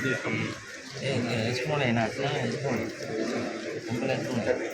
వేసుకోండి అయినా అట్లా వేసుకోండి సింపుల్ వేసుకోండి.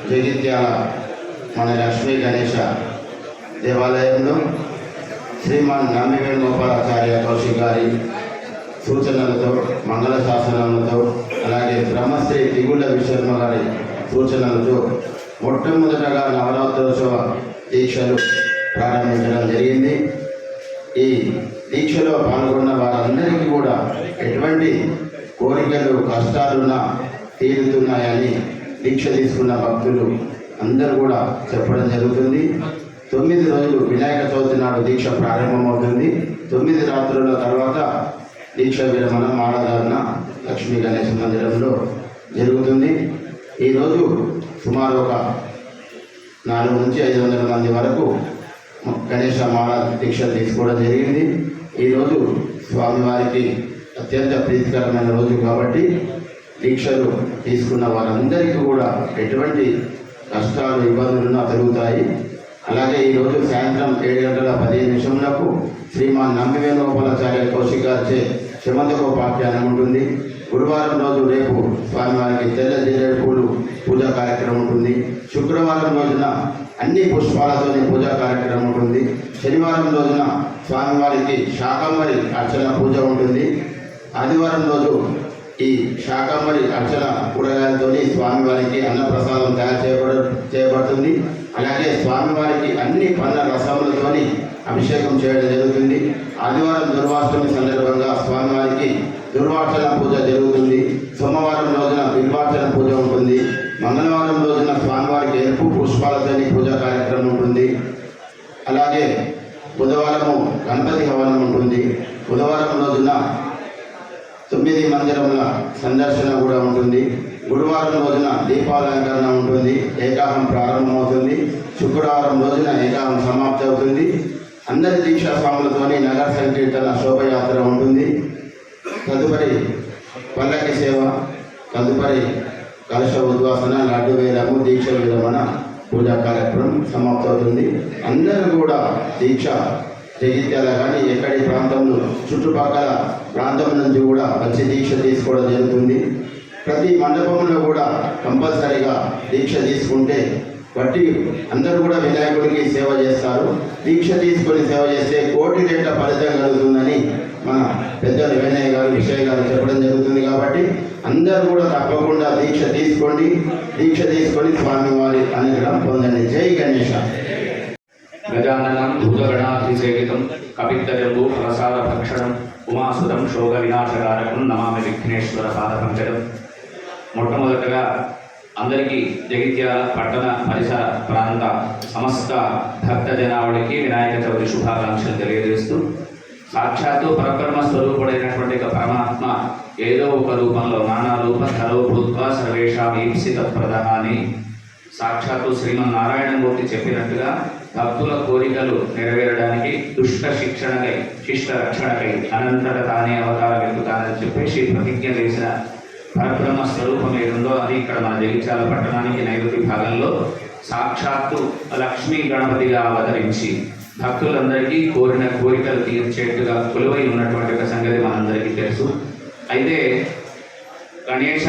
జగిత్యాల మన లక్ష్మీ గణేశ దేవాలయంలో శ్రీమాన్ నంబి వేణుగోపాలాచార్య కౌశిక్ గారి సూచనలతో మంగళ శాసనాలతో అలాగే బ్రహ్మశ్రీ తిగుళ్ళ విశ్వకర్మ గారి సూచనలతో మొట్టమొదటగా నవరాత్రోత్సవ దీక్షలు ప్రారంభించడం జరిగింది. ఈ దీక్షలో పాల్గొన్న వారందరికీ కూడా ఎటువంటి కోరికలు కష్టాలున్నా తీరుతున్నాయని దీక్ష తీసుకున్న భక్తులు అందరూ కూడా చెప్పడం జరుగుతుంది. 9 రోజులు వినాయక చవితి నాడు దీక్ష ప్రారంభమవుతుంది. 9 రాత్రుల తర్వాత దీక్ష విరమణ మాలధారణ లక్ష్మీ గణేశ మందిరంలో జరుగుతుంది. ఈరోజు సుమారు ఒక 400 నుంచి 500 మంది వరకు గణేశ మాల దీక్షలు తీసుకోవడం జరిగింది. ఈరోజు స్వామివారికి అత్యంత ప్రీతికరమైన రోజు కాబట్టి దీక్షలు తీసుకున్న వారందరికీ కూడా ఎటువంటి కష్టాలు ఇబ్బందులున్నా పెరుగుతాయి. అలాగే ఈరోజు సాయంత్రం 7:15 శ్రీమాన్ నంబి వేణుగోపాలాచార్య కౌశిక్ గారిచే శమంతకోపాఖ్యానం ఉంటుంది. గురువారం రోజు రేపు స్వామివారికి తెల్ల జిల్లేడు పూలు పూజా కార్యక్రమం ఉంటుంది. శుక్రవారం రోజున అన్ని పుష్పాలతోని పూజా కార్యక్రమం ఉంటుంది. శనివారం రోజున స్వామివారికి శాకంబరి అర్చన పూజ ఉంటుంది. ఆదివారం రోజు ఈ శాకంబరి అర్చన కూరగాయలతో స్వామివారికి అన్నప్రసాదం తయారు చేయబడుతుంది. అలాగే స్వామివారికి అన్ని పండ్ల రసములతోని అభిషేకం చేయడం జరుగుతుంది. ఆదివారం దుర్వాష్టమి సందర్భంగా స్వామివారికి దుర్వార్చన పూజ జరుగుతుంది. సోమవారం రోజున బిల్వార్చన పూజ ఉంటుంది. మంగళవారం రోజున స్వామివారికి ఎరుపు పుష్పాలతోని పూజా కార్యక్రమం ఉంటుంది. అలాగే బుధవారము గణపతి హవనం ఉంటుంది. బుధవారం రోజున 9 మందిరముల సందర్శన కూడా ఉంటుంది. గురువారం రోజున దీపాలంకరణ ఉంటుంది. ఏకాహం ప్రారంభమవుతుంది. శుక్రవారం రోజున ఏకాహం సమాప్తి అవుతుంది. అందరి దీక్షా స్వాములతోని నగర సంకీర్తన శోభయాత్ర ఉంటుంది. తదుపరి పల్లకి సేవ, తదుపరి కలశ ఉద్వాసన, లడ్డు వేలము, దీక్ష విరమణ పూజా కార్యక్రమం సమాప్తవుతుంది. అందరూ కూడా దీక్ష జగిత్యాల కానీ ఎక్కడి ప్రాంతంలో చుట్టుపక్కల ప్రాంతం నుంచి కూడా వచ్చి దీక్ష తీసుకోవడం జరుగుతుంది. ప్రతి మండపంలో కూడా కంపల్సరీగా దీక్ష తీసుకుంటే బట్టి అందరూ కూడా వినాయకుడికి సేవ చేస్తారు. దీక్ష తీసుకొని సేవ చేస్తే కోటి రెట్ల ఫలితం కలుగుతుందని మన పెద్దలు వినయ్ గారు విషయ్ గారు చెప్పడం జరుగుతుంది. కాబట్టి అందరూ కూడా తప్పకుండా దీక్ష తీసుకోండి. దీక్ష తీసుకొని స్వామివారి అనుగ్రహం పొందండి. జై గణేశ. గజాననం భూతగణాధిసేవితం కపిత్తజంబు ప్రసాద భక్షణం ఉమాసుతం శోక వినాశకారకం నమామి విఘ్నేశ్వర పాదపంకజం. మొట్టమొదటగా అందరికీ జగిత్యాల పట్టణ పరిసర ప్రాంత సమస్త భక్త జనావళికి వినాయక చవితి శుభాకాంక్షలు తెలియజేస్తూ, సాక్షాత్తు పరబ్రహ్మ స్వరూపుడైనటువంటి పరమాత్మ ఏదో ఒక రూపంలో నానా రూప ధరో భూత్వా సర్వేషాం ఈప్సిత ప్రదః అని సాక్షాత్తు శ్రీమన్నారాయణమూర్తి చెప్పినట్టుగా భక్తుల కోరికలు నెరవేరడానికి దుష్ట శిక్షణకై శిష్ట రక్షణకై అనంతట తానే అవతారం ఎత్తుతానని చెప్పేసి ప్రతిజ్ఞ చేసిన పరబ్రహ్మ స్వరూపం ఏదుందో అది ఇక్కడ మన జగిత్యాల పట్టణానికి నైరుతి భాగంలో సాక్షాత్తు లక్ష్మీ గణపతిగా అవతరించి భక్తులందరికీ కోరిన కోరికలు తీర్చేట్టుగా కొలువై ఉన్నటువంటి ఒక సంగతి మనందరికీ తెలుసు. అయితే గణేశ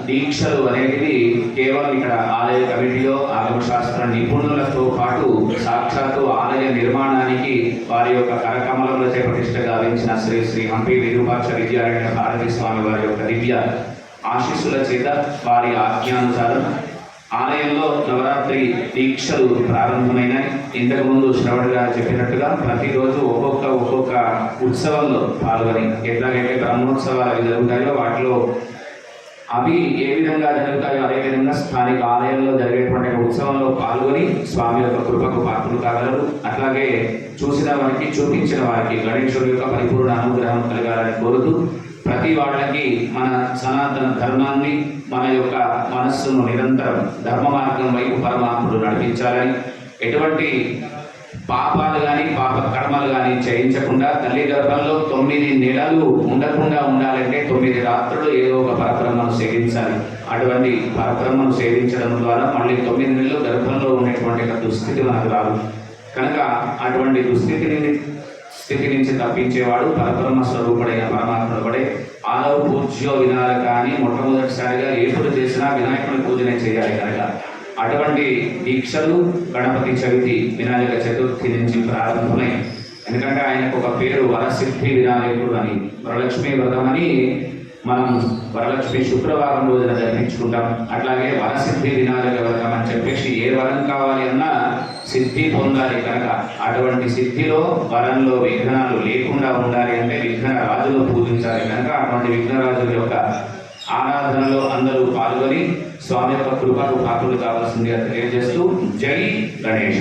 దీక్షలు అనేటివి కేవలం ఇక్కడ ఆలయ కమిటీలో ఆగమశాస్త్ర నిపుణులతో పాటు సాక్షాత్తు ఆలయ నిర్మాణానికి వారి యొక్క కరకమలంలో ప్రతిష్ట గావించిన శ్రీ శ్రీ హంపి విరూపాక్ష విద్యారణ్య భారతీ స్వామి వారి యొక్క దివ్య ఆశీస్సుల చేత వారి ఆజ్ఞానుసారం ఆలయంలో నవరాత్రి దీక్షలు ప్రారంభమైన ఇంతకుముందు శ్రవణ్ గారు చెప్పినట్టుగా ప్రతిరోజు ఒక్కొక్క ఉత్సవంలో పాల్గొని ఎట్లాగైతే బ్రహ్మోత్సవాలు అవి జరుగుతాయో వాటిలో అవి ఏ విధంగా జరుగుతాయో అదేవిధంగా స్థానిక ఆలయంలో జరిగేటువంటి ఉత్సవంలో పాల్గొని స్వామి యొక్క కృపకు పాత్రలు కాగలరు. అట్లాగే చూసిన వారికి చూపించిన వారికి గణేశుడి యొక్క పరిపూర్ణ అనుగ్రహం కలగాలని కోరుతూ ప్రతి వాళ్ళకి మన సనాతన ధర్మాన్ని మన యొక్క మనస్సును నిరంతరం ధర్మ మార్గం వైపు పరమాత్ముడు నడిపించాలని, ఎటువంటి పాపాలు కానీ పాప కర్మలు కానీ చేయించకుండా తల్లి గర్భంలో 9 నెలలు ఉండకుండా ఉండాలంటే 9 రాత్రులు ఏదో ఒక పరబ్రహ్మను సేవించాలి. అటువంటి పరబ్రహ్మను సేవించడం ద్వారా మళ్ళీ 9 నెలలు గర్భంలో ఉండేటువంటి దుస్థితి మనకు రాదు. కనుక అటువంటి స్థితి నుంచి తప్పించేవాడు పరబ్రహ్మ స్వరూపుడైన పరమాత్ముడే. ఆలవ పూజ్యో వినాయక అని మొట్టమొదటిసారిగా ఎప్పుడు చేసినా వినాయకుడి పూజనే చేయాలి. కనుక అటువంటి దీక్షలు గణపతి చవితి వినాయక చతుర్థి నుంచి ప్రారంభమై, ఎందుకంటే ఆయనకు ఒక పేరు వరసిద్ధి వినాయకుడు అని, వరలక్ష్మి వ్రతం అని మనం వరలక్ష్మి శుక్రవారం రోజున జరిపించుకుంటాం. అట్లాగే వరసిద్ధి వినాయక వ్రతం అని చెప్పేసి ఏ వరం కావాలి అన్నా సిద్ధి పొందాలి. కనుక అటువంటి సిద్ధిలో వరంలో విఘ్నాలు లేకుండా ఉండాలి అంటే విఘ్న రాజులు పూజించాలి. కనుక అటువంటి విఘ్నరాజుల యొక్క ఆరాధనలో అందరూ పాల్గొని స్వామి యొక్క కృపకు పాత్రలు కావాల్సిందిగా తెలియజేస్తూ జై గణేశ.